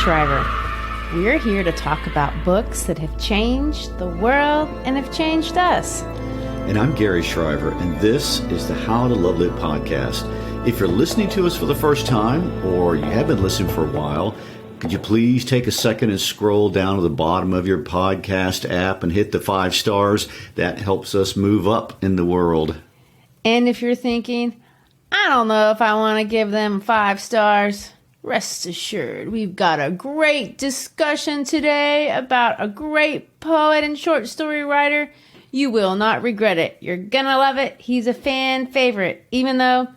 Shriver. We're here to talk about books that have changed the world and have changed us. And I'm Gary Shriver, and this is the How to Love Lit podcast. If you're listening to us for the first time, or you have been listening for a while, could you please take a second and scroll down to the bottom of your podcast app and hit the 5 stars? That helps us move up in the world. And if you're thinking, I don't know if I want to give them 5 stars, rest assured, we've got a great discussion today about a great poet and short story writer. You will not regret it. You're gonna love it. He's a fan favorite, even though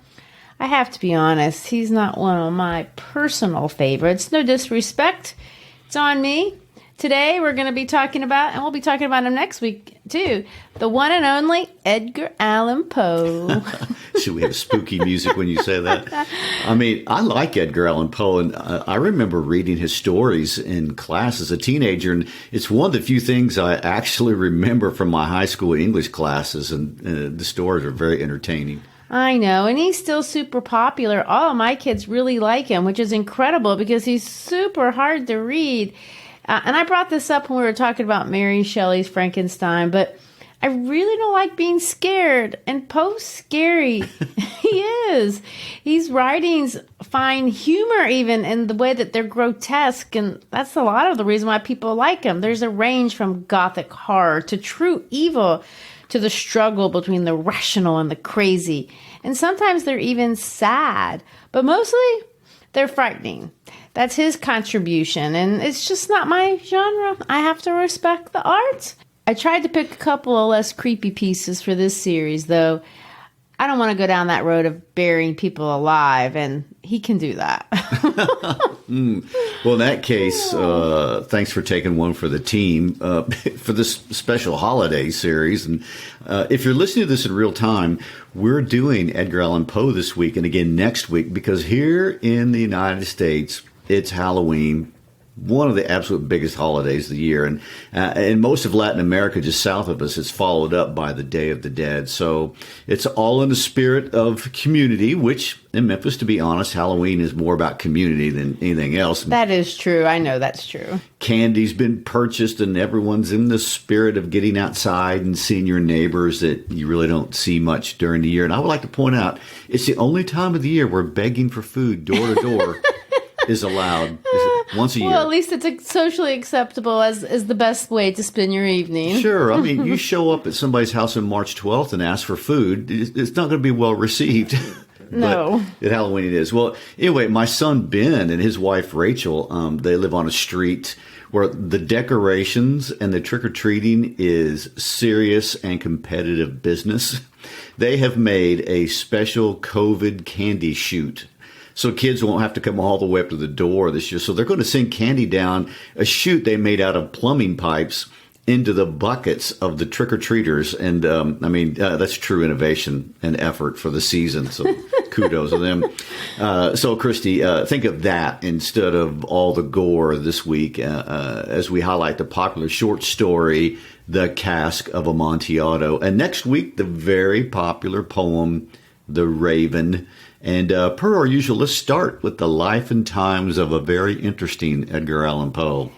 I have to be honest, he's not one of my personal favorites. No disrespect. It's on me. Today we're going to be talking about, and we'll be talking about him next week too, the one and only Edgar Allan Poe. Should we have spooky music when you say that? I mean, I like Edgar Allan Poe, and I remember reading his stories in class as a teenager, and it's one of the few things I actually remember from my high school English classes, and the stories are very entertaining. I know, and he's still super popular. All of my kids really like him, which is incredible because he's super hard to read. And I brought this up when we were talking about Mary Shelley's Frankenstein, but I really don't like being scared. And Poe's scary. He is. His writings find humor even in the way that they're grotesque, and that's a lot of the reason why people like him. There's a range from gothic horror to true evil, to the struggle between the rational and the crazy. And sometimes they're even sad, but mostly they're frightening. That's his contribution, and it's just not my genre. I have to respect the art. I tried to pick a couple of less creepy pieces for this series, though. I don't want to go down that road of burying people alive, and he can do that. Well, in that case, thanks for taking one for the team for this special holiday series. And if you're listening to this in real time, we're doing Edgar Allan Poe this week and again next week, because here in the United States, it's Halloween, one of the absolute biggest holidays of the year. And in most of Latin America, just south of us, it's followed up by the Day of the Dead. So it's all in the spirit of community, which in Memphis, to be honest, Halloween is more about community than anything else. That is true. I know that's true. Candy's been purchased and everyone's in the spirit of getting outside and seeing your neighbors that you really don't see much during the year. And I would like to point out, it's the only time of the year where begging for food door to door is allowed once a year. Well, at least it's socially acceptable as the best way to spend your evening. Sure. I mean, you show up at somebody's house on March 12th and ask for food, it's not going to be well received. No. But at Halloween it is. Well, anyway, my son Ben and his wife Rachel, they live on a street where the decorations and the trick-or-treating is serious and competitive business. They have made a special COVID candy chute, so kids won't have to come all the way up to the door this year. So they're going to send candy down a chute they made out of plumbing pipes into the buckets of the trick-or-treaters. And, that's true innovation and effort for the season. So kudos to them. So, Christy, think of that instead of all the gore this week as we highlight the popular short story, The Cask of Amontillado. And next week, the very popular poem, The Raven. And per our usual, let's start with the life and times of a very interesting Edgar Allan Poe.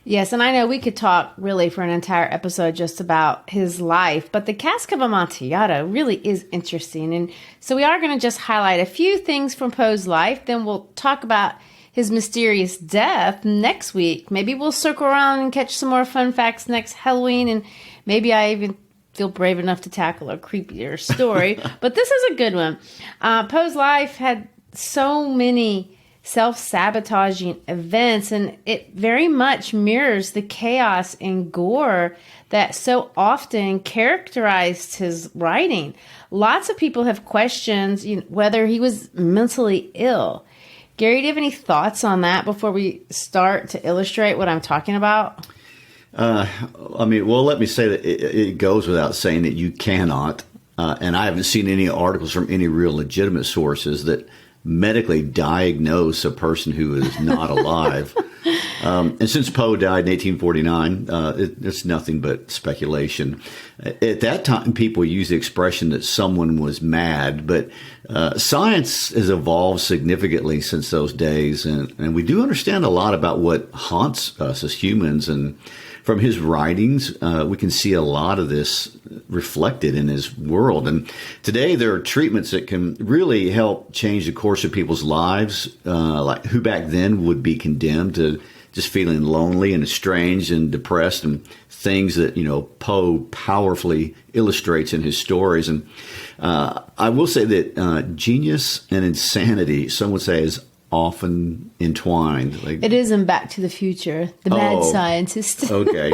Yes, and I know we could talk really for an entire episode just about his life, but the Cask of Amontillado really is interesting. And so we are going to just highlight a few things from Poe's life. Then we'll talk about his mysterious death next week. Maybe we'll circle around and catch some more fun facts next Halloween, and maybe I even feel brave enough to tackle a creepier story, but this is a good one. Poe's life had so many self-sabotaging events, and it very much mirrors the chaos and gore that so often characterized his writing. Lots of people have questioned whether he was mentally ill. Gary, do you have any thoughts on that before we start to illustrate what I'm talking about? Let me say that it goes without saying that you cannot, and I haven't seen any articles from any real legitimate sources that medically diagnose a person who is not alive. And since Poe died in 1849, it's nothing but speculation. At that time, people used the expression that someone was mad, but Science has evolved significantly since those days, and we do understand a lot about what haunts us as humans. And from his writings, we can see a lot of this reflected in his world. And today there are treatments that can really help change the course of people's lives, like who back then would be condemned to just feeling lonely and estranged and depressed, and things that, Poe powerfully illustrates in his stories. And I will say that genius and insanity, some would say, is often entwined. It is in Back to the Future, the mad scientist. Okay.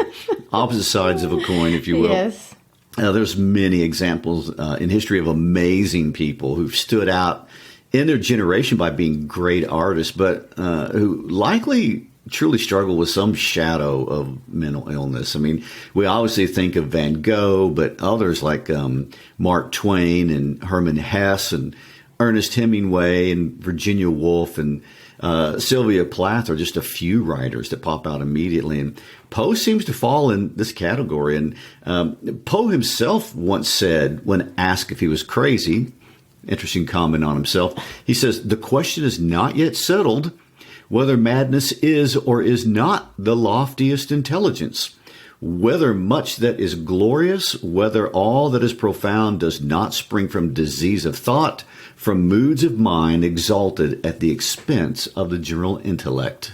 Opposite sides of a coin, if you will. Yes. There's many examples in history of amazing people who've stood out in their generation by being great artists, but who likely truly struggle with some shadow of mental illness. I mean, we obviously think of Van Gogh, but others like Mark Twain and Herman Hesse and Ernest Hemingway and Virginia Woolf and Sylvia Plath are just a few writers that pop out immediately. And Poe seems to fall in this category. And Poe himself once said, when asked if he was crazy, interesting comment on himself, he says, "The question is not yet settled whether madness is or is not the loftiest intelligence, whether much that is glorious, whether all that is profound does not spring from disease of thought, from moods of mind exalted at the expense of the general intellect."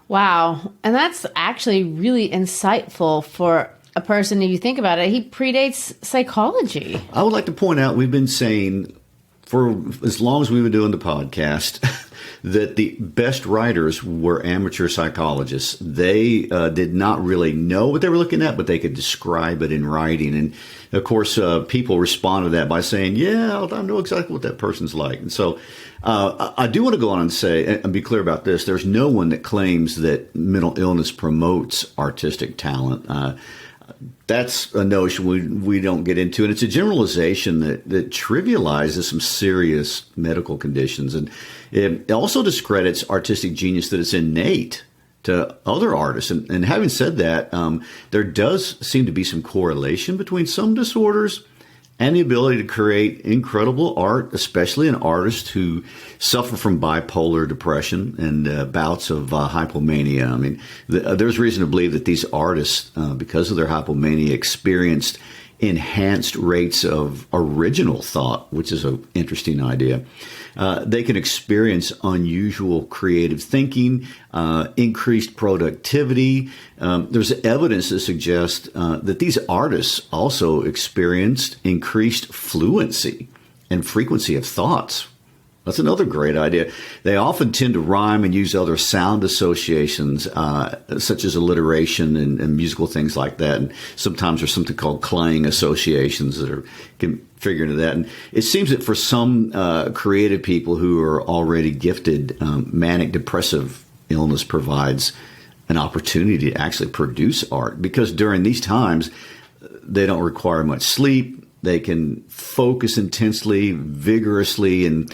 Wow. And that's actually really insightful for a person, if you think about it. He predates psychology. I would like to point out, we've been saying for as long as we've been doing the podcast that the best writers were amateur psychologists. They did not really know what they were looking at, but they could describe it in writing. And of course, people respond to that by saying, "Yeah, I know exactly what that person's like." And so I do want to go on and say, and be clear about this, there's no one that claims that mental illness promotes artistic talent. That's a notion we don't get into. And it's a generalization that trivializes some serious medical conditions. And it also discredits artistic genius that it's innate to other artists. And having said that, there does seem to be some correlation between some disorders and the ability to create incredible art, especially in artists who suffer from bipolar depression and bouts of hypomania. I mean, there's reason to believe that these artists, because of their hypomania, experienced enhanced rates of original thought, which is an interesting idea. They can experience unusual creative thinking, increased productivity. There's evidence to suggest that these artists also experienced increased fluency and frequency of thoughts. That's another great idea. They often tend to rhyme and use other sound associations, such as alliteration and musical things like that. And sometimes there's something called clang associations that can figure into that. And it seems that for some creative people who are already gifted, manic depressive illness provides an opportunity to actually produce art, because during these times, they don't require much sleep. They can focus intensely, vigorously, and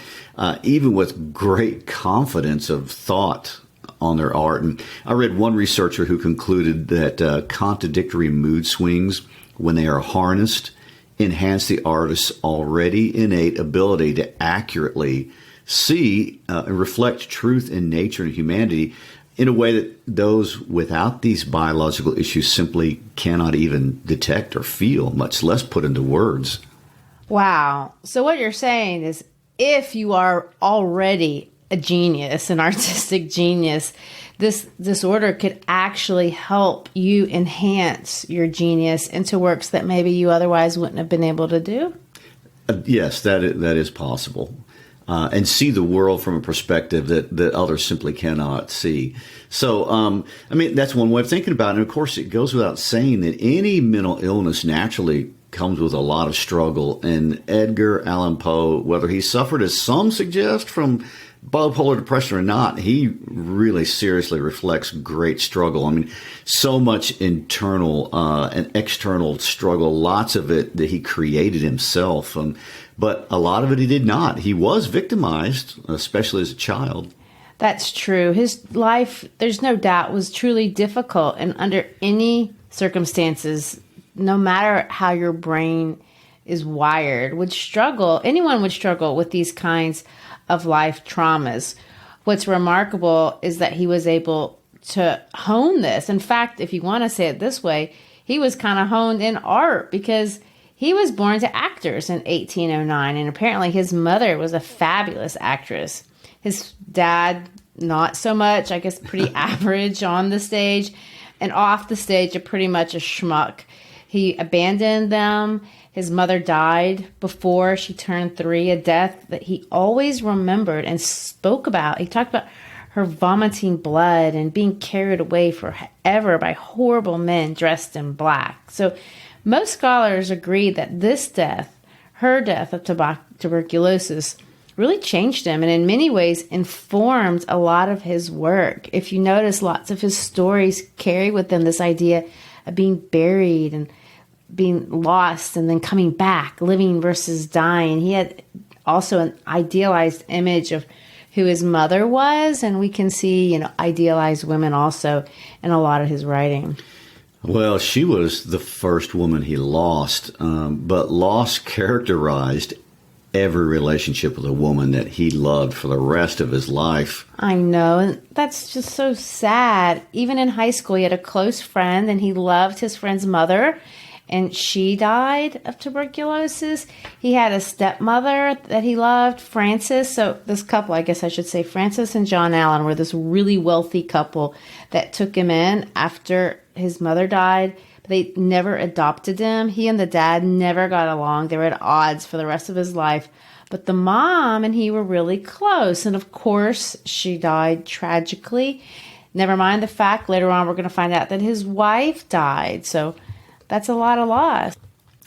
even with great confidence of thought on their art. And I read one researcher who concluded that contradictory mood swings, when they are harnessed, enhance the artist's already innate ability to accurately see and reflect truth in nature and humanity in a way that those without these biological issues simply cannot even detect or feel, much less put into words. Wow. So what you're saying is, if you are already a genius, an artistic genius, this disorder could actually help you enhance your genius into works that maybe you otherwise wouldn't have been able to do? Yes, that is possible. And see the world from a perspective that others simply cannot see. So, I mean, that's one way of thinking about it. And of course, it goes without saying that any mental illness naturally comes with a lot of struggle. And Edgar Allan Poe, whether he suffered, as some suggest, from bipolar depression or not, he really seriously reflects great struggle. I mean, so much internal and external struggle, lots of it that he created himself. But a lot of it he did not. He was victimized, especially as a child. That's true. His life, there's no doubt, was truly difficult. And under any circumstances, no matter how your brain is wired would struggle, anyone would struggle with these kinds of life traumas. What's remarkable is that he was able to hone this. In fact, if you want to say it this way, he was kind of honed in art because he was born to actors in 1809, and apparently his mother was a fabulous actress. His dad, not so much, I guess pretty average on the stage, and off the stage, pretty much a schmuck. He abandoned them. His mother died before she turned 3, a death that he always remembered and spoke about. He talked about her vomiting blood and being carried away forever by horrible men dressed in black. So most scholars agree that this death, her death of tuberculosis, really changed him and in many ways informed a lot of his work. If you notice, lots of his stories carry with them this idea of being buried and being lost and then coming back, living versus dying. He had also an idealized image of who his mother was, and we can see, idealized women also in a lot of his writing. Well, she was the first woman he lost, but loss characterized every relationship with a woman that he loved for the rest of his life. I know, and that's just so sad. Even in high school, he had a close friend, and he loved his friend's mother, and she died of tuberculosis. He had a stepmother that he loved, Frances. So this couple, I guess I should say, Frances and John Allen, were this really wealthy couple that took him in after his mother died. But they never adopted him. He and the dad never got along. They were at odds for the rest of his life. But the mom and he were really close. And of course, she died tragically. Never mind the fact, later on, we're going to find out that his wife died. So that's a lot of loss.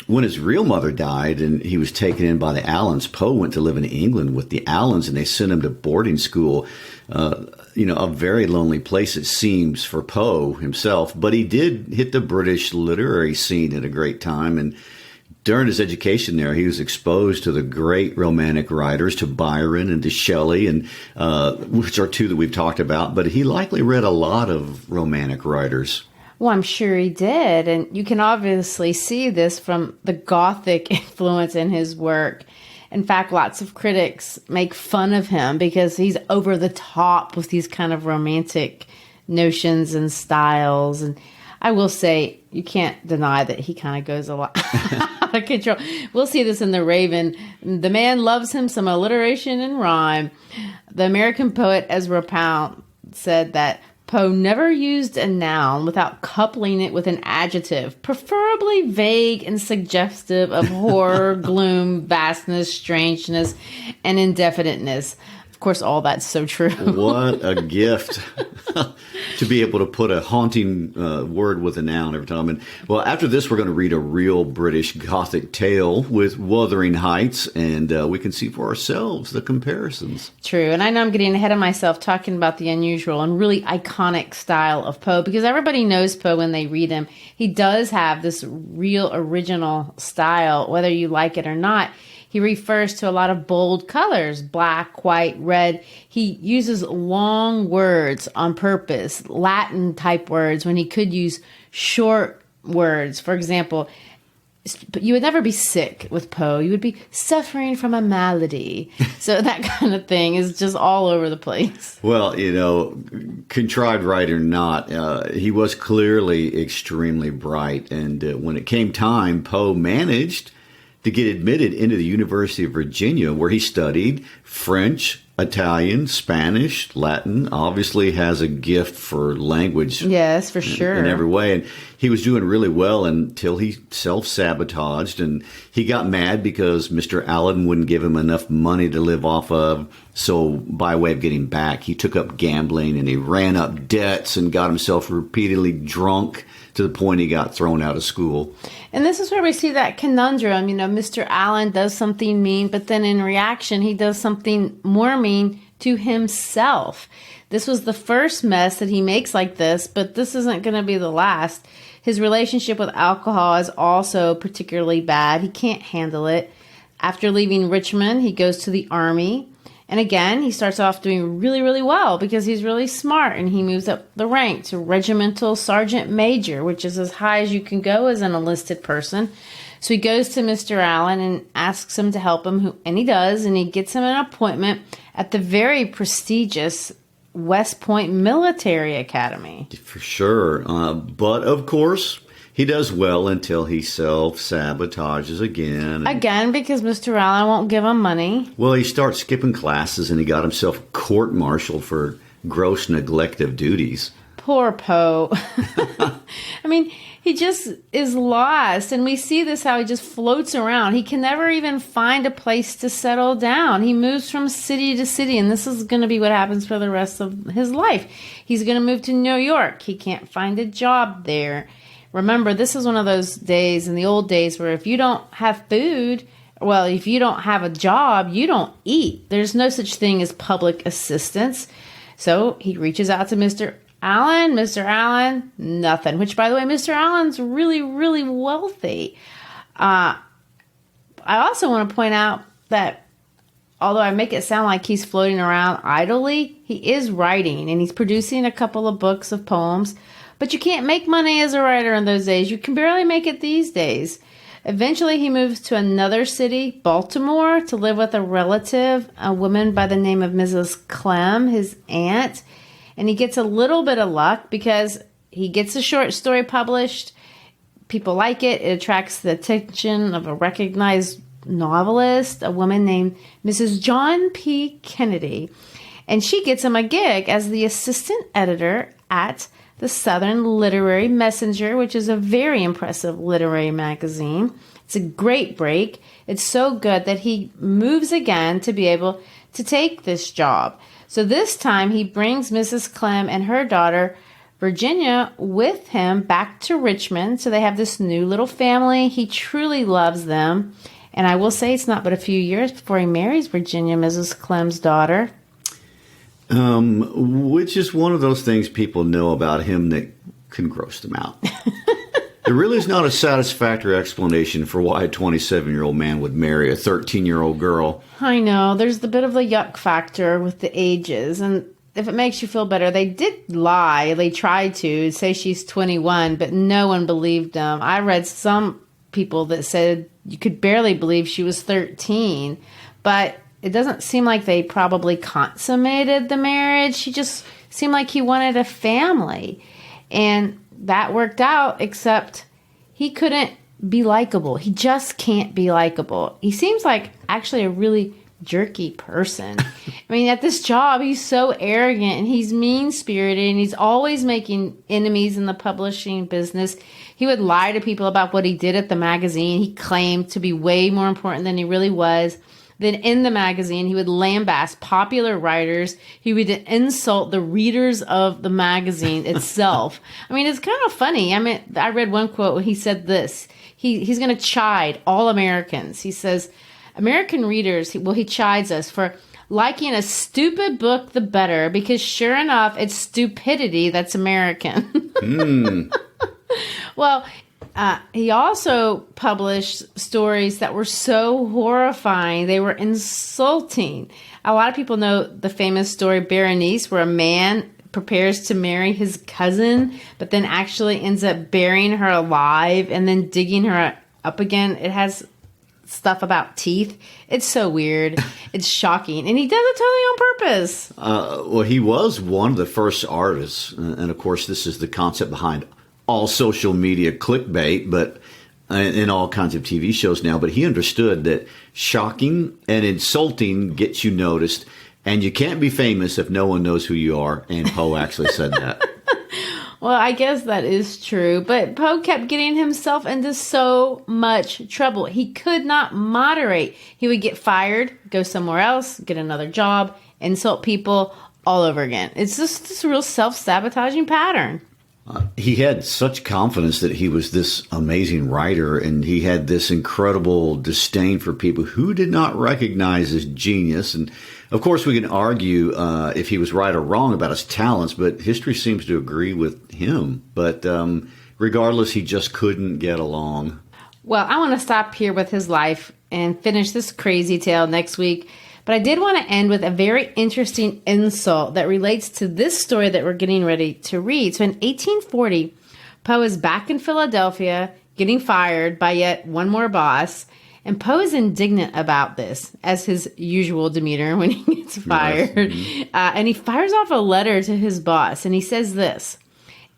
When his real mother died and he was taken in by the Allens, Poe went to live in England with the Allens, and they sent him to boarding school. A very lonely place, it seems, for Poe himself. But he did hit the British literary scene at a great time. And during his education there, he was exposed to the great romantic writers, to Byron and to Shelley, and which are two that we've talked about. But he likely read a lot of romantic writers. Well, I'm sure he did. And you can obviously see this from the Gothic influence in his work. In fact, lots of critics make fun of him because he's over the top with these kind of romantic notions and styles. And I will say, you can't deny that he kind of goes a lot out of control. We'll see this in The Raven. The man loves him some alliteration and rhyme. The American poet Ezra Pound said that Poe never used a noun without coupling it with an adjective, preferably vague and suggestive of horror, gloom, vastness, strangeness, and indefiniteness. Of course, all that's so true. What a gift to be able to put a haunting word with a noun every time. And well, after this, we're going to read a real British Gothic tale with Wuthering Heights, and we can see for ourselves the comparisons. True. And I know I'm getting ahead of myself talking about the unusual and really iconic style of Poe, because everybody knows Poe when they read him. He does have this real original style, whether you like it or not. He refers to a lot of bold colors, black, white, red. He uses long words on purpose, Latin type words, when he could use short words. For example, you would never be sick with Poe. You would be suffering from a malady. So that kind of thing is just all over the place. Well, contrived right or not, he was clearly extremely bright. And when it came time, Poe managed to get admitted into the University of Virginia, where he studied French, Italian, Spanish, Latin. Obviously has a gift for language. Yes, for sure. In every way. And he was doing really well until he self-sabotaged, and he got mad because Mr. Allen wouldn't give him enough money to live off of. So by way of getting back, he took up gambling and he ran up debts and got himself repeatedly drunk to the point he got thrown out of school. And this is where we see that conundrum. Mr. Allen does something mean, but then in reaction, he does something more mean to himself. This was the first mess that he makes like this, but this isn't going to be the last. His relationship with alcohol is also particularly bad. He can't handle it. After leaving Richmond, he goes to the army. And again, he starts off doing really, really well because he's really smart, and he moves up the rank to regimental sergeant major, which is as high as you can go as an enlisted person. So he goes to Mr. Allen and asks him to help him, and he does, and he gets him an appointment at the very prestigious West Point Military Academy. For sure. But, of course, he does well until he self-sabotages again. Again, because Mr. Allen won't give him money. Well, he starts skipping classes, and he got himself court-martialed for gross neglect of duties. Poor Poe. I mean, he just is lost. And we see this, how he just floats around. He can never even find a place to settle down. He moves from city to city. And this is going to be what happens for the rest of his life. He's going to move to New York. He can't find a job there. Remember, this is one of those days in the old days where if you don't have food, well, if you don't have a job, you don't eat. There's no such thing as public assistance. So he reaches out to Mr. Allen. Mr. Allen, nothing. Which, by the way, Mr. Allen's really, really wealthy. I also want to point out that although I make it sound like he's floating around idly, he is writing, and he's producing a couple of books of poems. But you can't make money as a writer in those days. You can barely make it these days. Eventually, he moves to another city, Baltimore, to live with a relative, a woman by the name of Mrs. Clem, his aunt. And he gets a little bit of luck because he gets a short story published. People like it. It attracts the attention of a recognized novelist, a woman named Mrs. John P. Kennedy. And she gets him a gig as the assistant editor at the Southern Literary Messenger, which is a very impressive literary magazine. It's a great break. It's so good that he moves again to be able to take this job. So this time he brings Mrs. Clem and her daughter, Virginia, with him back to Richmond. So they have this new little family. He truly loves them. And I will say it's not but a few years before he marries Virginia, Mrs. Clem's daughter. Which is one of those things people know about him that can gross them out. There really is not a satisfactory explanation for why a 27-year-old man would marry a 13-year-old girl. I know. There's the bit of the yuck factor with the ages. And if it makes you feel better, they did lie. They tried to say she's 21, but no one believed them. I read some people that said you could barely believe she was 13. But it doesn't seem like they probably consummated the marriage. He just seemed like he wanted a family. And that worked out, except he couldn't be likable. He just can't be likable. He seems like actually a really jerky person. I mean, at this job, he's so arrogant and he's mean-spirited and he's always making enemies in the publishing business. He would lie to people about what he did at the magazine. He claimed to be way more important than he really was. Then in the magazine, he would lambaste popular writers. He would insult the readers of the magazine itself. I mean, it's kind of funny. I mean, I read one quote where he said this. He's going to chide all Americans. He says, American readers, he chides us for liking a stupid book the better because sure enough, it's stupidity that's American. Well, he also published stories that were so horrifying. They were insulting. A lot of people know the famous story Berenice, where a man prepares to marry his cousin, but then actually ends up burying her alive and then digging her up again. It has stuff about teeth. It's so weird. It's shocking. And he does it totally on purpose. Well, he was one of the first artists. And of course, this is the concept behind all social media clickbait, but in all kinds of TV shows now. But he understood that shocking and insulting gets you noticed, and you can't be famous if no one knows who you are. And Poe actually said that. Well, I guess that is true. But Poe kept getting himself into so much trouble. He could not moderate. He would get fired, go somewhere else, get another job, insult people all over again. It's just this real self-sabotaging pattern. He had such confidence that he was this amazing writer, and he had this incredible disdain for people who did not recognize his genius. And of course, we can argue if he was right or wrong about his talents, but history seems to agree with him. But regardless, he just couldn't get along. Well, I want to stop here with his life and finish this crazy tale next week. But I did want to end with a very interesting insult that relates to this story that we're getting ready to read. So in 1840, Poe is back in Philadelphia. getting fired by yet one more boss. And Poe is indignant about this, as his usual demeanor when he gets fired. Yes. Mm-hmm. And he fires off a letter to his boss, and he says this: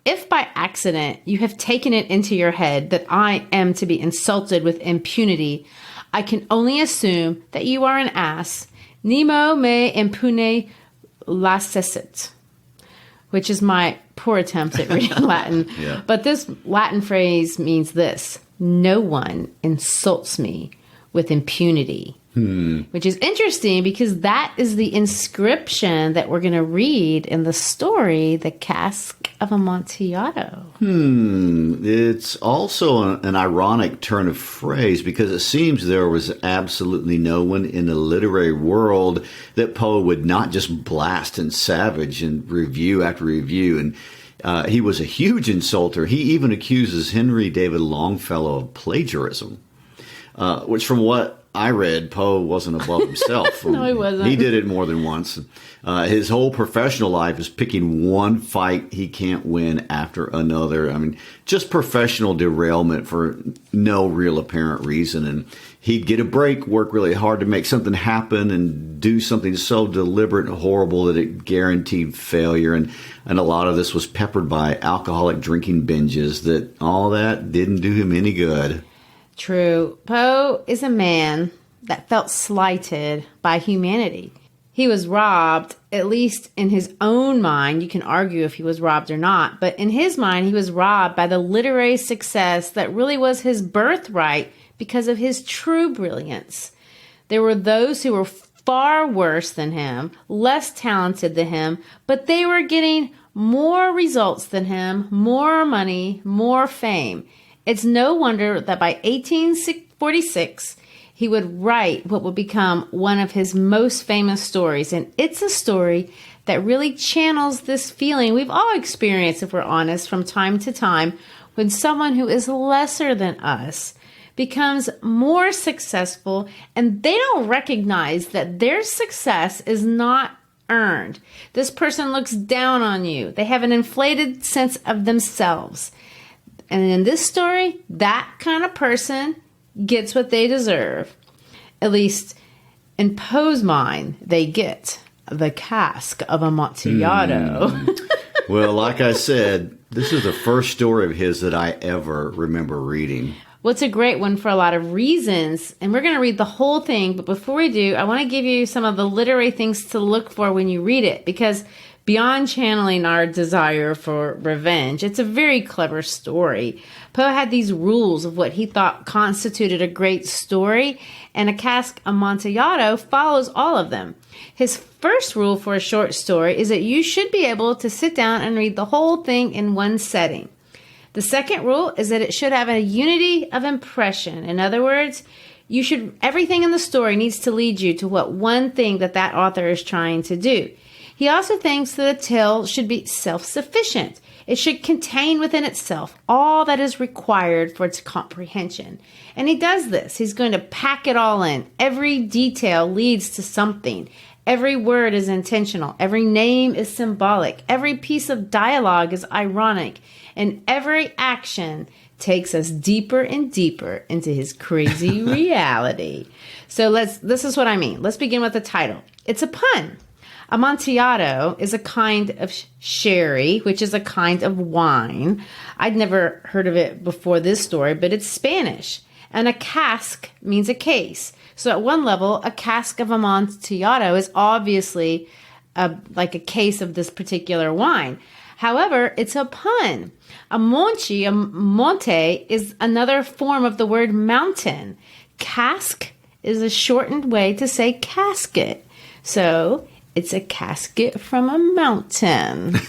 "If by accident you have taken it into your head that I am to be insulted with impunity, I can only assume that you are an ass. Nemo me impune lacessit," which is my poor attempt at reading Latin. Yeah. But this Latin phrase means this: no one insults me with impunity. Which is interesting because that is the inscription that we're going to read in the story, The Cask of Amontillado. It's also an ironic turn of phrase because it seems there was absolutely no one in the literary world that Poe would not just blast and savage in review after review. And he was a huge insulter. He even accuses Henry David Longfellow of plagiarism, which from what I read, Poe wasn't above himself. No, he wasn't. He did it more than once. His whole professional life is picking one fight he can't win after another. I mean, just professional derailment for no real apparent reason. And he'd get a break, work really hard to make something happen, and do something so deliberate and horrible that it guaranteed failure. And a lot of this was peppered by alcoholic drinking binges that all that didn't do him any good. True. Poe is a man that felt slighted by humanity. He was robbed, at least in his own mind. You can argue if he was robbed or not, but in his mind, he was robbed by the literary success that really was his birthright because of his true brilliance. There were those who were far worse than him, less talented than him, but they were getting more results than him, more money, more fame. It's no wonder that by 1846, he would write what would become one of his most famous stories. And it's a story that really channels this feeling we've all experienced, if we're honest, from time to time, when someone who is lesser than us becomes more successful and they don't recognize that their success is not earned. This person looks down on you. They have an inflated sense of themselves. And in this story, that kind of person gets what they deserve. At least in Poe's mind, they get the Cask of Amontillado. Well, like I said, this is the first story of his that I ever remember reading. Well, it's a great one for a lot of reasons. And we're going to read the whole thing. But before we do, I want to give you some of the literary things to look for when you read it. Because beyond channeling our desire for revenge, it's a very clever story. Poe had these rules of what he thought constituted a great story, and A Cask of Amontillado follows all of them. His first rule for a short story is that you should be able to sit down and read the whole thing in one setting. The second rule is that it should have a unity of impression. In other words, everything in the story needs to lead you to what one thing that author is trying to do. He also thinks that a tale should be self-sufficient. It should contain within itself all that is required for its comprehension. And he does this. He's going to pack it all in. Every detail leads to something. Every word is intentional. Every name is symbolic. Every piece of dialogue is ironic. And every action takes us deeper and deeper into his crazy reality. So this is what I mean. Let's begin with the title. It's a pun. Amontillado is a kind of sherry, which is a kind of wine. I'd never heard of it before this story, but it's Spanish. And a cask means a case. So at one level, a cask of Amontillado is obviously like a case of this particular wine. However, it's a pun. A monte is another form of the word mountain. Cask is a shortened way to say casket. So it's a casket from a mountain.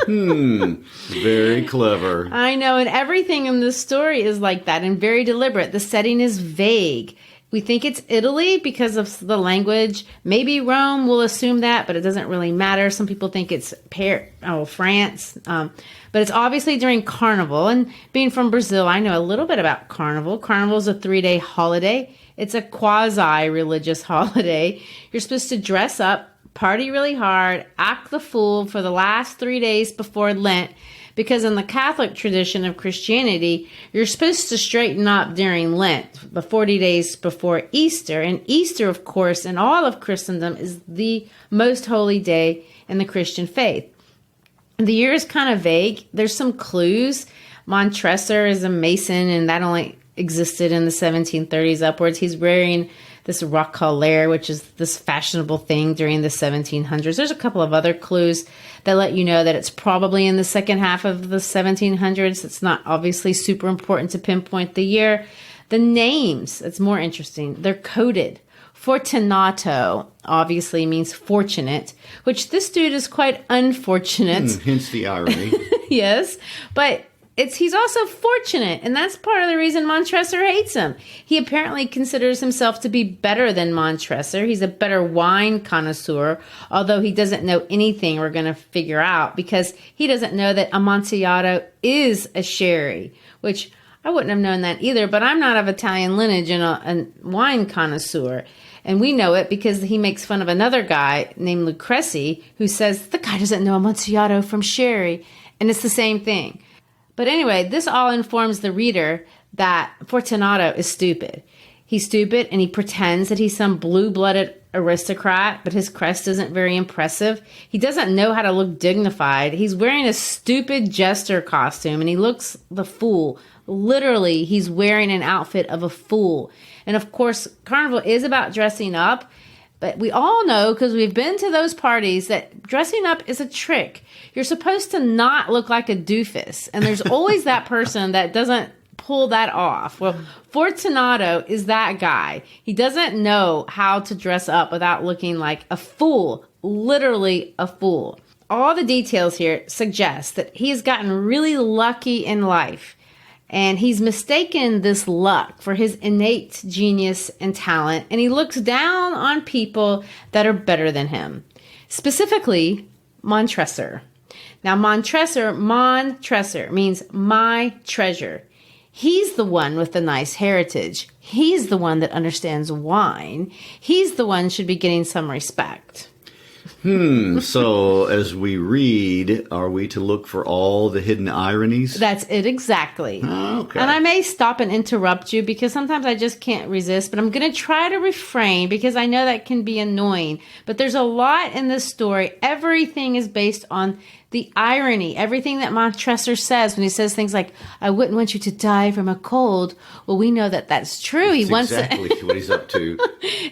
Very clever. I know, and everything in this story is like that and very deliberate. The setting is vague. We think it's Italy because of the language. Maybe Rome, we'll assume that, but it doesn't really matter. Some people think it's France. But it's obviously during Carnival. And being from Brazil, I know a little bit about Carnival. Carnival is a 3-day holiday. It's a quasi-religious holiday. You're supposed to dress up, party really hard, act the fool for the last 3 days before Lent, Because in the Catholic tradition of Christianity, you're supposed to straighten up during Lent, the 40 days before Easter. And Easter, of course, in all of Christendom is the most holy day in the Christian faith. The year is kind of vague. There's some clues. Montresor is a Mason, and that only existed in the 1730s upwards. He's wearing this roquelaire, which is this fashionable thing during the 1700s. There's a couple of other clues that let you know that it's probably in the second half of the 1700s. It's not obviously super important to pinpoint the year. The names, it's more interesting. They're coded. Fortunato obviously means fortunate, which this dude is quite unfortunate. Hence the irony. Yes, but he's also fortunate, and that's part of the reason Montresor hates him. He apparently considers himself to be better than Montresor. He's a better wine connoisseur, although he doesn't know anything we're going to figure out, because he doesn't know that Amontillado is a sherry, which I wouldn't have known that either, but I'm not of Italian lineage and a wine connoisseur. And we know it because he makes fun of another guy named Lucrezi, who says, the guy doesn't know Amontillado from sherry, and it's the same thing. But anyway, this all informs the reader that Fortunato is stupid. He's stupid, and he pretends that he's some blue-blooded aristocrat, but his crest isn't very impressive. He doesn't know how to look dignified. He's wearing a stupid jester costume, and he looks the fool. Literally, he's wearing an outfit of a fool. And of course, Carnival is about dressing up, but we all know, because we've been to those parties, that dressing up is a trick. You're supposed to not look like a doofus. And there's always that person that doesn't pull that off. Well, Fortunato is that guy. He doesn't know how to dress up without looking like a fool. Literally a fool. All the details here suggest that he's gotten really lucky in life. And he's mistaken this luck for his innate genius and talent, and he looks down on people that are better than him. Specifically, Montresor. Now, Montresor means my treasure. He's the one with the nice heritage. He's the one that understands wine. He's the one should be getting some respect. So as we read, are we to look for all the hidden ironies? That's it exactly. Okay. And I may stop and interrupt you because sometimes I just can't resist, but I'm going to try to refrain because I know that can be annoying. But there's a lot in this story. Everything is based on the irony. Everything that Montresor says when he says things like, I wouldn't want you to die from a cold. Well, we know that that's true. He wants exactly what he's up to.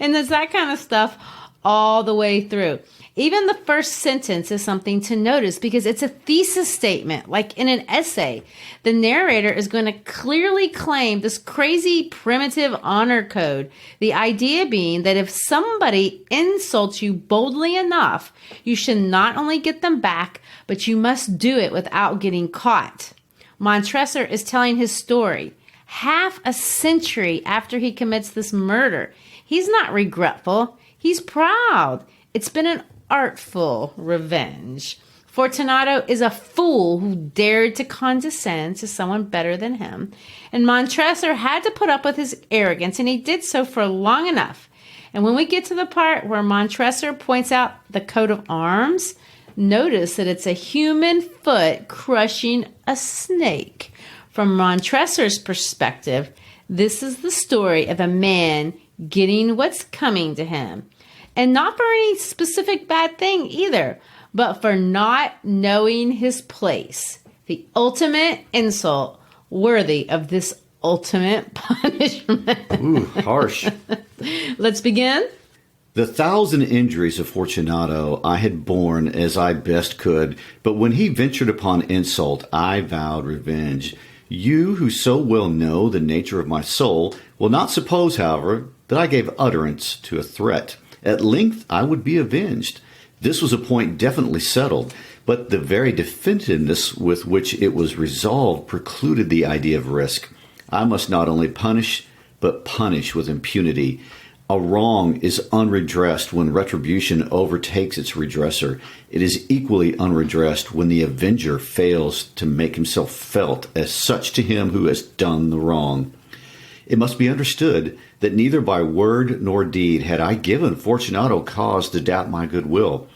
And there's that kind of stuff all the way through. Even the first sentence is something to notice because it's a thesis statement, like in an essay. The narrator is going to clearly claim this crazy primitive honor code. The idea being that if somebody insults you boldly enough, you should not only get them back, but you must do it without getting caught. Montresor is telling his story half a century after he commits this murder. He's not regretful. He's proud. It's been an artful revenge. Fortunato is a fool who dared to condescend to someone better than him. And Montresor had to put up with his arrogance, and he did so for long enough. And when we get to the part where Montresor points out the coat of arms, notice that it's a human foot crushing a snake. From Montresor's perspective, this is the story of a man getting what's coming to him. And not for any specific bad thing either, but for not knowing his place. The ultimate insult worthy of this ultimate punishment. Ooh, harsh. Let's begin. The 1,000 injuries of Fortunato I had borne as I best could, but when he ventured upon insult, I vowed revenge. You, who so well know the nature of my soul, will not suppose, however, that I gave utterance to a threat. At length I would be avenged. This was a point definitely settled, but the very definitiveness with which it was resolved precluded the idea of risk. I must not only punish, but punish with impunity. A wrong is unredressed when retribution overtakes its redresser. It is equally unredressed when the avenger fails to make himself felt as such to him who has done the wrong. It must be understood that neither by word nor deed had I given Fortunato cause to doubt my goodwill.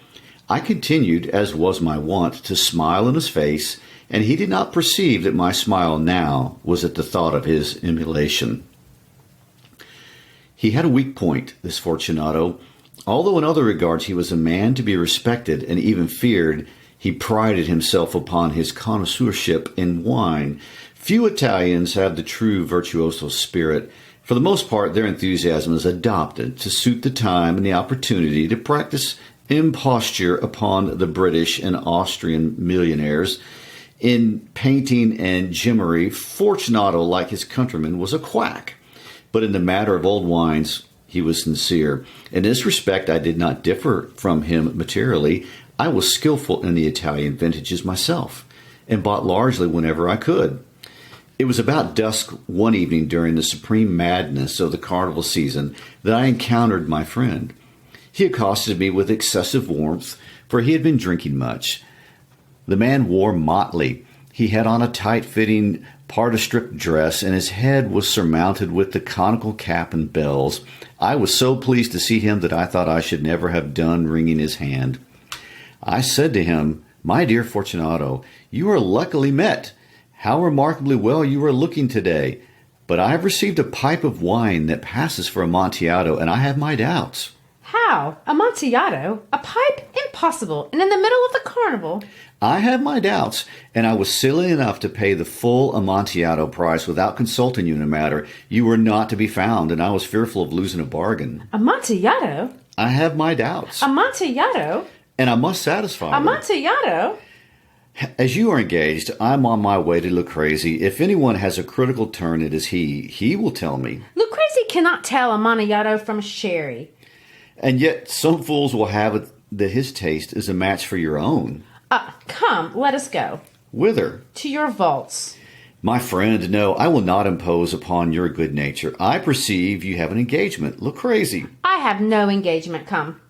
I continued, as was my wont, to smile in his face and he did not perceive that my smile now was at the thought of his immolation. He had a weak point, this Fortunato. Although in other regards he was a man to be respected and even feared, he prided himself upon his connoisseurship in wine. Few Italians have the true virtuoso spirit. For the most part, their enthusiasm is adopted to suit the time and the opportunity to practice imposture upon the British and Austrian millionaires. In painting and gimmery, Fortunato, like his countrymen, was a quack. But in the matter of old wines, he was sincere. In this respect, I did not differ from him materially. I was skillful in the Italian vintages myself, and bought largely whenever I could. It was about dusk one evening during the supreme madness of the carnival season that I encountered my friend. He accosted me with excessive warmth, for he had been drinking much. The man wore motley. He had on a tight-fitting part-a-strip dress, and his head was surmounted with the conical cap and bells. I was so pleased to see him that I thought I should never have done wringing his hand. I said to him, "My dear Fortunato, you are luckily met. How remarkably well you are looking today. But I have received a pipe of wine that passes for Amontillado, and I have my doubts." How? Amontillado? A pipe? Impossible. And in the middle of the carnival? I have my doubts, and I was silly enough to pay the full Amontillado price without consulting you in the matter. You were not to be found, and I was fearful of losing a bargain. Amontillado? I have my doubts. Amontillado? And I must satisfy them. Amontillado? As you are engaged, I'm on my way to Lucrezi. If anyone has a critical turn, it is he. He will tell me. Lucrezi cannot tell Amontillado from sherry. And yet some fools will have it that his taste is a match for your own. Come, let us go. Whither? To your vaults. My friend, no, I will not impose upon your good nature. I perceive you have an engagement. Lucrezi. I have no engagement. Come.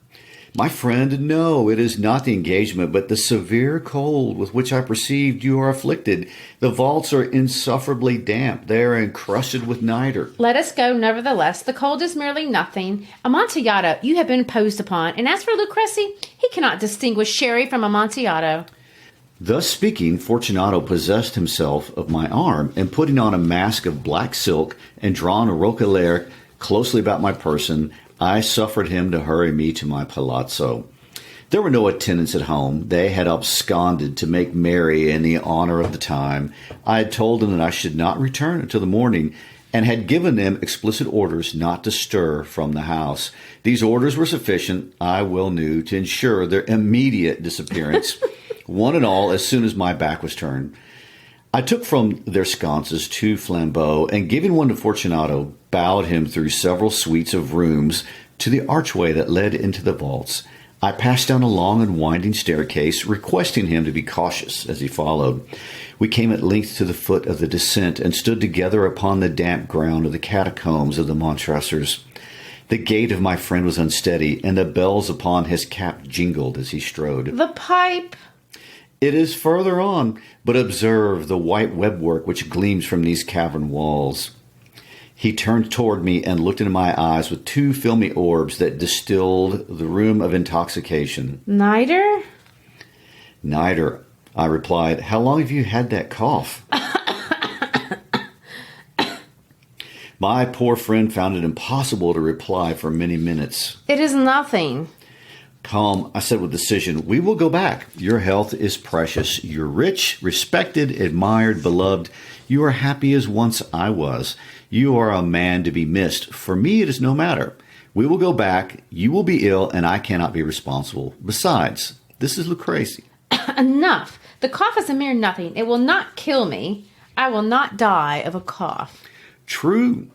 My friend, no, it is not the engagement, but the severe cold with which I perceived you are afflicted. The vaults are insufferably damp. They are encrusted with niter. Let us go, nevertheless. The cold is merely nothing. Amontillado, you have been imposed upon. And as for Lucrezi, he cannot distinguish sherry from Amontillado. Thus speaking, Fortunato possessed himself of my arm, and putting on a mask of black silk and drawn a roquelaire closely about my person, I suffered him to hurry me to my palazzo. There were no attendants at home. They had absconded to make merry in the honor of the time. I had told them that I should not return until the morning, and had given them explicit orders not to stir from the house. These orders were sufficient, I well knew, to ensure their immediate disappearance, one and all, as soon as my back was turned. I took from their sconces 2 flambeaux, and giving one to Fortunato, bowed him through several suites of rooms to the archway that led into the vaults. I passed down a long and winding staircase, requesting him to be cautious as he followed. We came at length to the foot of the descent, and stood together upon the damp ground of the catacombs of the Montresors. The gait of my friend was unsteady, and the bells upon his cap jingled as he strode. The pipe. It is further on, but observe the white webwork which gleams from these cavern walls. He turned toward me and looked into my eyes with 2 filmy orbs that distilled the rheum of intoxication. Niter? Niter, I replied. How long have you had that cough? My poor friend found it impossible to reply for many minutes. It is nothing. Calm, I said with decision, we will go back. Your health is precious. You're rich, respected, admired, beloved. You are happy as once I was. You are a man to be missed. For me, it is no matter. We will go back. You will be ill, and I cannot be responsible. Besides, this is Lucrezi. Enough. The cough is a mere nothing. It will not kill me. I will not die of a cough. True.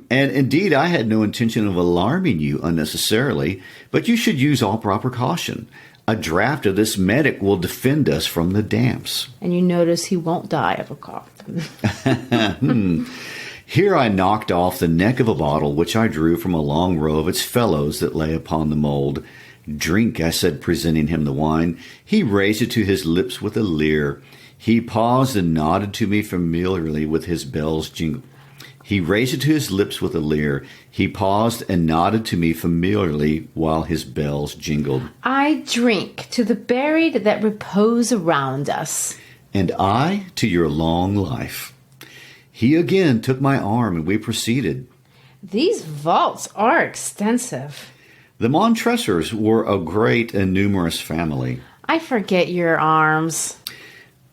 And indeed, I had no intention of alarming you unnecessarily, but you should use all proper caution. A draught of this medic will defend us from the damps. And you notice he won't die of a cough. Here I knocked off the neck of a bottle, which I drew from a long row of its fellows that lay upon the mold. Drink, I said, presenting him the wine. He raised it to his lips with a leer. He paused and nodded to me familiarly with his bells jingle. He raised it to his lips with a leer. He paused and nodded to me familiarly while his bells jingled. I drink to the buried that repose around us. and I to your long life. He again took my arm, and we proceeded. These vaults are extensive. The Montressors were a great and numerous family. I forget your arms.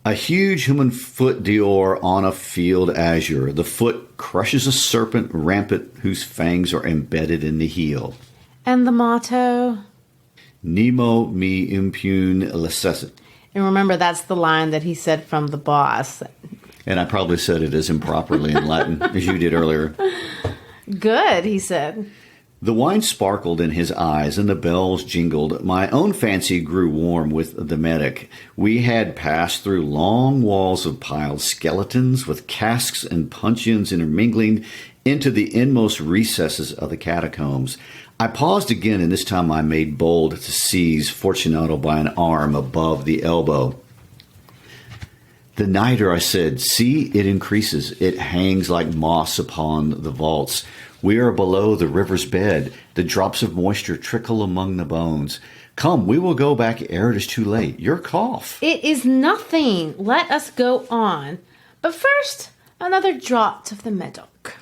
A huge human foot d'or on a field azure. The foot crushes a serpent rampant whose fangs are embedded in the heel. And the motto? Nemo me impune licessit. And remember, that's the line that he said from the boss. And I probably said it as improperly in Latin as you did earlier. Good, he said. The wine sparkled in his eyes and the bells jingled. My own fancy grew warm with the medic. We had passed through long walls of piled skeletons with casks and puncheons intermingling into the inmost recesses of the catacombs. I paused again, and this time I made bold to seize Fortunato by an arm above the elbow. The nitre, I said, see, it increases. It hangs like moss upon the vaults. We are below the river's bed. The drops of moisture trickle among the bones. Come, we will go back ere it is too late. Your cough. It is nothing. Let us go on. But first, another draught of the Medoc.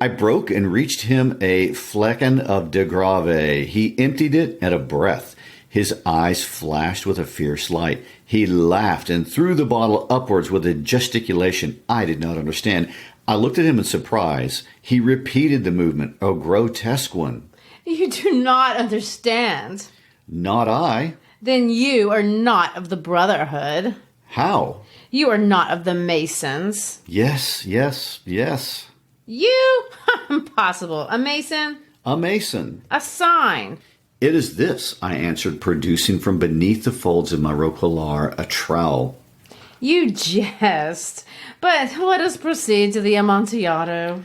I broke and reached him a flecken of de Grave. He emptied it at a breath. His eyes flashed with a fierce light. He laughed and threw the bottle upwards with a gesticulation I did not understand. I looked at him in surprise. He repeated the movement, a grotesque one. You do not understand. Not I. Then you are not of the Brotherhood. How? You are not of the Masons. Yes. You? Impossible. A Mason? A Mason. A sign. It is this, I answered, producing from beneath the folds of my roquelaire a trowel. You jest. But let us proceed to the Amontillado.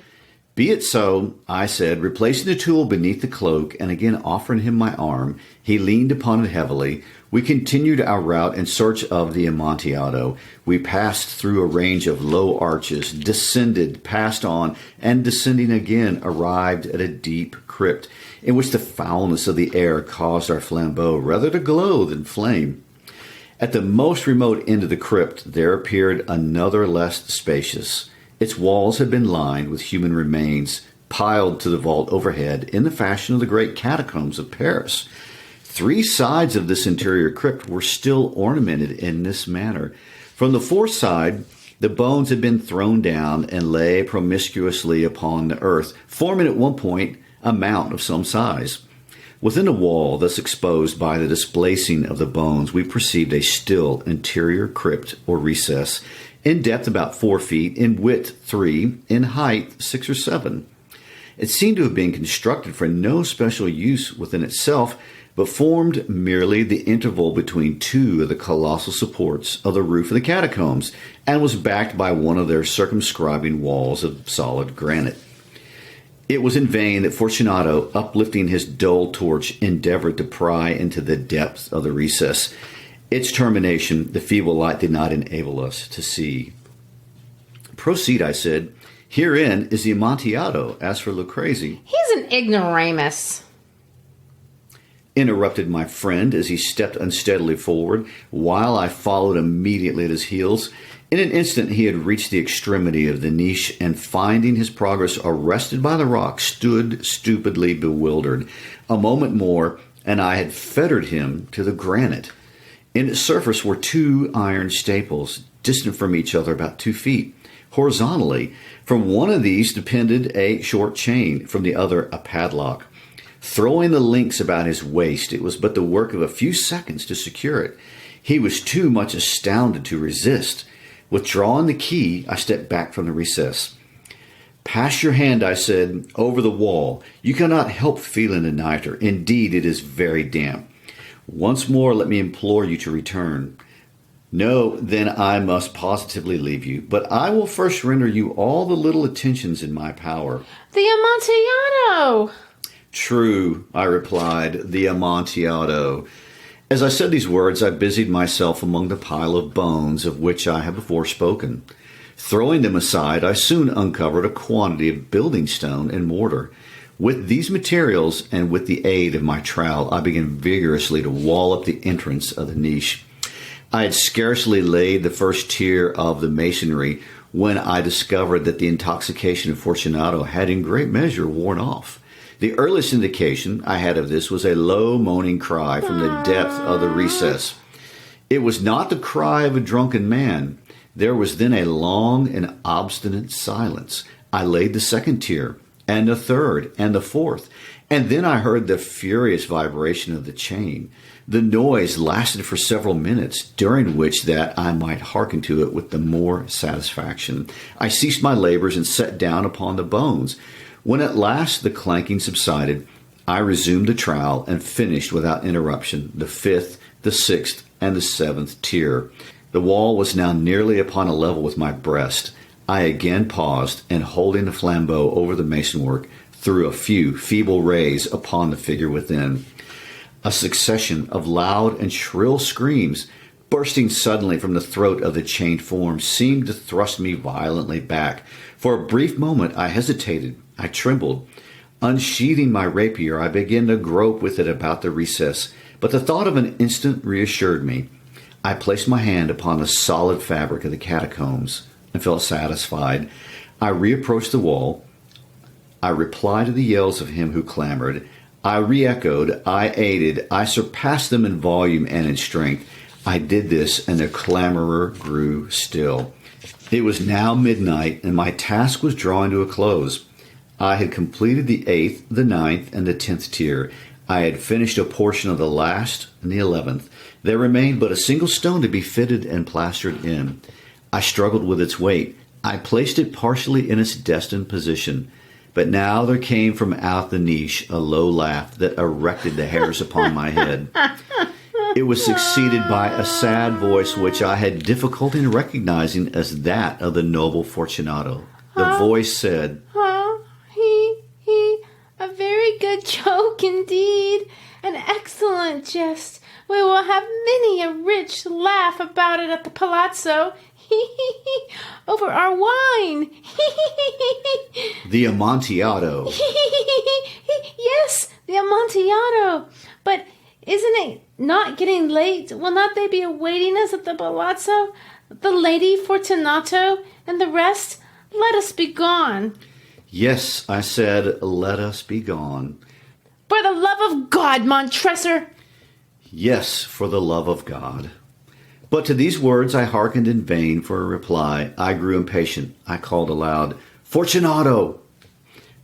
Be it so, I said, replacing the tool beneath the cloak and again offering him my arm. He leaned upon it heavily. We continued our route in search of the Amontillado. We passed through a range of low arches, descended, passed on, and descending again, arrived at a deep crypt in which the foulness of the air caused our flambeaux rather to glow than flame. At the most remote end of the crypt, there appeared another less spacious. Its walls had been lined with human remains, piled to the vault overhead in the fashion of the great catacombs of Paris. 3 sides of this interior crypt were still ornamented in this manner. From the fourth side, the bones had been thrown down and lay promiscuously upon the earth, forming at one point a mount of some size. Within the wall, thus exposed by the displacing of the bones, we perceived a still interior crypt or recess, in depth about 4 feet, in width 3, in height 6 or 7. It seemed to have been constructed for no special use within itself, but formed merely the interval between 2 of the colossal supports of the roof of the catacombs, and was backed by one of their circumscribing walls of solid granite. It was in vain that Fortunato, uplifting his dull torch, endeavored to pry into the depth of the recess. Its termination, the feeble light did not enable us to see. Proceed, I said. Herein is the Amontillado. As for Lucrezi... He's an ignoramus, interrupted my friend as he stepped unsteadily forward, while I followed immediately at his heels. In an instant he had reached the extremity of the niche, and finding his progress arrested by the rock, stood stupidly bewildered. A moment more, and I had fettered him to the granite. In its surface were 2 iron staples, distant from each other about 2 feet. Horizontally, from one of these depended a short chain, from the other a padlock. Throwing the links about his waist, it was but the work of a few seconds to secure it. He was too much astounded to resist. Withdrawing the key, I stepped back from the recess. Pass your hand, I said, over the wall. You cannot help feeling the nitre. Indeed, it is very damp. Once more, let me implore you to return. No, then I must positively leave you, but I will first render you all the little attentions in my power. The Amontillado! True, I replied, the Amontillado. As I said these words, I busied myself among the pile of bones of which I have before spoken. Throwing them aside, I soon uncovered a quantity of building stone and mortar. With these materials, and with the aid of my trowel, I began vigorously to wall up the entrance of the niche. I had scarcely laid the first tier of the masonry when I discovered that the intoxication of Fortunato had in great measure worn off. The earliest indication I had of this was a low moaning cry from the depth of the recess. It was not the cry of a drunken man. There was then a long and obstinate silence. I laid the second tier, and the third, and the fourth, and then I heard the furious vibration of the chain. The noise lasted for several minutes, during which that I might hearken to it with the more satisfaction. I ceased my labors and sat down upon the bones. When at last the clanking subsided, I resumed the trowel and finished without interruption the fifth, the sixth, and the seventh tier. The wall was now nearly upon a level with my breast. I again paused, and holding the flambeau over the masonwork, threw a few feeble rays upon the figure within. A succession of loud and shrill screams, bursting suddenly from the throat of the chained form, seemed to thrust me violently back. For a brief moment I hesitated. I trembled. Unsheathing my rapier, I began to grope with it about the recess, but the thought of an instant reassured me. I placed my hand upon the solid fabric of the catacombs and felt satisfied. I reapproached the wall. I replied to the yells of him who clamored. I re-echoed, I aided, I surpassed them in volume and in strength. I did this, and the clamorer grew still. It was now midnight, and my task was drawing to a close. I had completed the 8th, the 9th, and the 10th tier. I had finished a portion of the last and the 11th. There remained but a single stone to be fitted and plastered in. I struggled with its weight. I placed it partially in its destined position. But now there came from out the niche a low laugh that erected the hairs upon my head. It was succeeded by a sad voice which I had difficulty in recognizing as that of the noble Fortunato. The voice said, A very good joke indeed. An excellent jest. We will have many a rich laugh about it at the palazzo. Over our wine. The Amontillado. Yes, the Amontillado. But isn't it not getting late? Will not they be awaiting us at the palazzo? The Lady Fortunato and the rest? Let us be gone. Yes, I said, let us be gone. For the love of God, Montresor. Yes, for the love of God. But to these words I hearkened in vain for a reply. I grew impatient. I called aloud, Fortunato!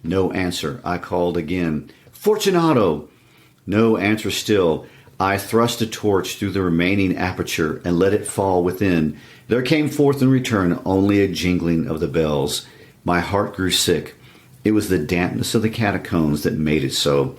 No answer. I called again, Fortunato! No answer still. I thrust a torch through the remaining aperture and let it fall within. There came forth in return only a jingling of the bells. My heart grew sick. It was the dampness of the catacombs that made it so.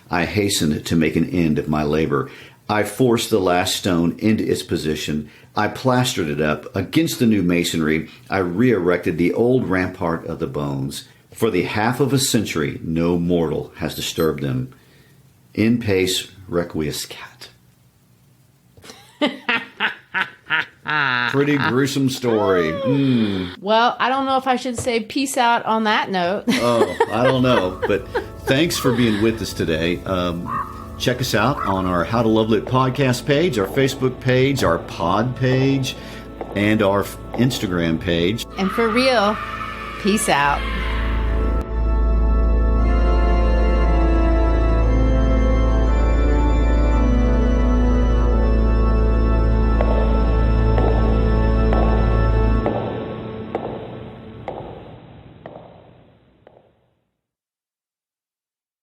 I hastened to make an end of my labor. I forced the last stone into its position. I plastered it up against the new masonry. I re-erected the old rampart of the bones. For the half of a century, no mortal has disturbed them. In pace requiescat. Pretty gruesome story. Well, I don't know if I should say peace out on that note. Oh, I don't know. But thanks for being with us today. Check us out on our How to Love Lit podcast page, our Facebook page, our pod page, and our Instagram page. And for real, peace out.